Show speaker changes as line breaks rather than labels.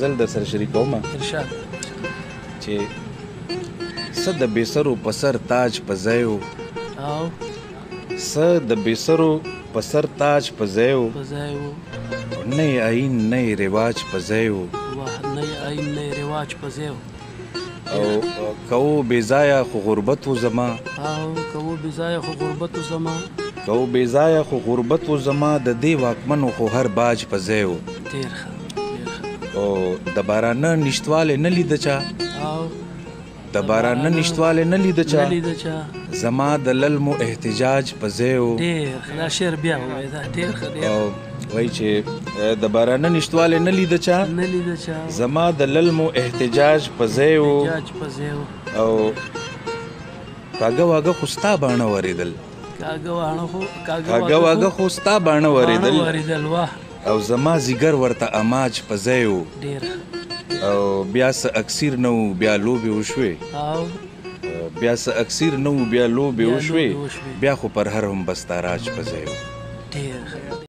غزل در سره شریکومه
ارشاد
چې څه د بېسرو په سر تاج په ځای و
او
څه د بېسرو په سر تاج په ځای و
په ځای و
نه یې آیین نه یې رواج په ځای و
واه نه یې آیین نه یې رواج په ځای و
او که و بېځایه خو غربت و زما
او که و بېځایه خو غربت و زما
که و بېځایه خو غربت و زما د دې واکمنو خو هر باج په ځای و
ډېر ښه ډېر ښه
او د بارانه نشتوالی نه لیده چا
او
د بارانه نشتوالی نه لیده چا
نه لیده چا
زما د للمو احتجاج په ځای و
ډېر ښه دا شعر بیا ووایه دا ډېر ښه ډېر
او وایي چې د بارانه نشتوالی نه لیده چا
نه لیده چا
زما د للمو احتجاج په ځای و
احتجاج په ځای و
او کاږه واږه خو ستا باڼه ورېدل
کاږه واڼه خو
کاږه واږه خو ستا باڼه ورېدل
ورېدل واه
او زما ځیګر ورته اماج په ځای و
ډېر ښه
او بیا څه اکسیر نه و بیا لوبې وشوې
او
بیا څه اکسیر نه و بیا لوبې
بیا
وشوې
لوبې وشوې.
بیا خو پر هر هم بستا راج په ځای و
ډېر ښه